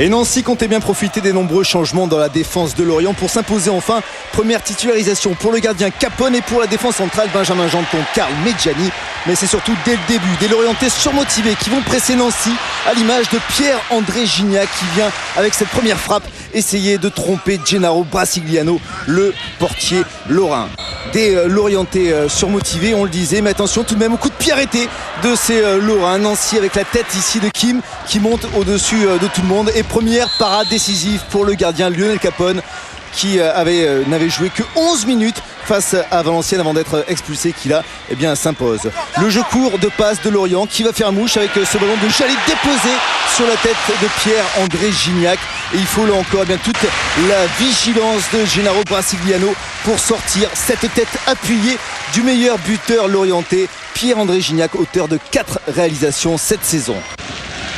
Et Nancy comptait bien profiter des nombreux changements dans la défense de Lorient pour s'imposer enfin. Première titularisation pour le gardien Capone et pour la défense centrale Benjamin Janton, Karl Medjani. Mais c'est surtout dès le début des Lorientais surmotivés qui vont presser Nancy à l'image de Pierre-André Gignac qui vient avec cette première frappe essayer de tromper Gennaro Brasigliano, le portier lorrain. Des Lorientais surmotivés, on le disait, mais attention tout de même au coup de pied arrêté de ces Lorrains. Nancy avec la tête ici de Kim qui monte au-dessus de tout le monde. Et première parade décisive pour le gardien Lionel Capone qui n'avait joué que 11 minutes face à Valenciennes avant d'être expulsé, qui là s'impose. Le jeu court de passe de Lorient qui va faire mouche avec ce ballon de Jallet déposé sur la tête de Pierre-André Gignac. Et il faut là encore toute la vigilance de Gennaro Brasigliano pour sortir cette tête appuyée du meilleur buteur lorientais, Pierre-André Gignac, auteur de 4 réalisations cette saison.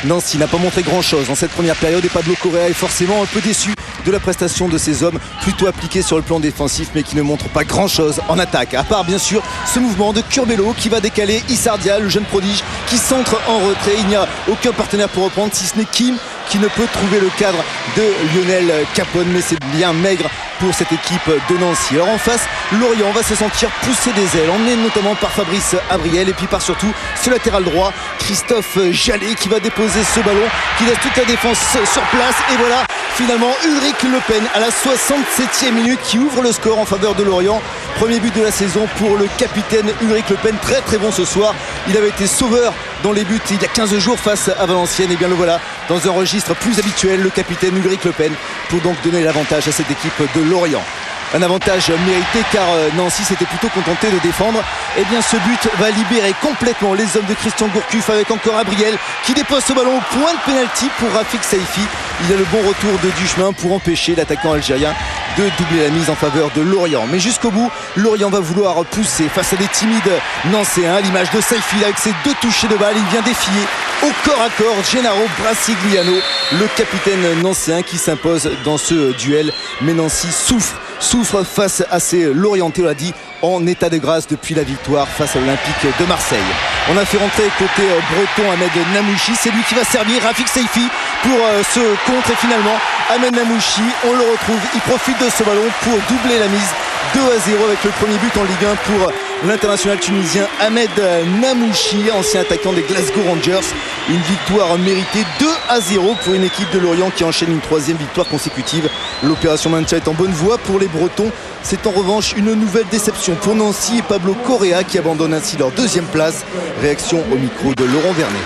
Nancy n'a pas montré grand chose dans cette première période et Pablo Correa est forcément un peu déçu de la prestation de ces hommes plutôt appliqués sur le plan défensif mais qui ne montrent pas grand chose en attaque, à part bien sûr ce mouvement de Curbelo qui va décaler Issardia, le jeune prodige qui centre en retrait. Il n'y a aucun partenaire pour reprendre si ce n'est Kim qui ne peut trouver le cadre de Lionel Capone, mais c'est bien maigre pour cette équipe de Nancy. Alors en face, Lorient va se sentir pousser des ailes, emmené notamment par Fabrice Abriel et puis par surtout ce latéral droit, Christophe Jallet qui va déposer ce ballon, qui laisse toute la défense sur place. Et voilà finalement Ulrich Le Pen à la 67e minute qui ouvre le score en faveur de Lorient. Premier but de la saison pour le capitaine Ulrich Le Pen, très très bon ce soir. Il avait été sauveur dans les buts il y a 15 jours face à Valenciennes. Et bien le voilà dans un registre plus habituel, le capitaine Ulrich Le Pen, pour donc donner l'avantage à cette équipe de Lorient. Un avantage mérité car Nancy s'était plutôt contenté de défendre. Et bien ce but va libérer complètement les hommes de Christian Gourcuff avec encore Abriel qui dépose ce ballon au point de pénalty pour Rafik Saifi. Il a le bon retour de Duchemin pour empêcher l'attaquant algérien de doubler la mise en faveur de Lorient. Mais jusqu'au bout, Lorient va vouloir pousser face à des timides Nancéens. À l'image de Saifi avec ses 2 touchés de balle, il vient défier au corps à corps Gennaro Brasigliano, le capitaine nancéen qui s'impose dans ce duel. Mais Nancy souffre face à ces Lorientais, on l'a dit, en état de grâce depuis la victoire face à l'Olympique de Marseille. On a fait rentrer côté breton Ahmed Namouchi, c'est lui qui va servir Rafik Saifi pour ce contre et finalement Ahmed Namouchi, on le retrouve, il profite de ce ballon pour doubler la mise 2-0 avec le premier but en Ligue 1 pour l'international tunisien Ahmed Namouchi, ancien attaquant des Glasgow Rangers. Une victoire méritée 2-0 pour une équipe de Lorient qui enchaîne une 3e victoire consécutive. L'opération maintien est en bonne voie pour les Bretons. C'est en revanche une nouvelle déception pour Nancy et Pablo Correa qui abandonnent ainsi leur 2e place. Réaction au micro de Laurent Vernet.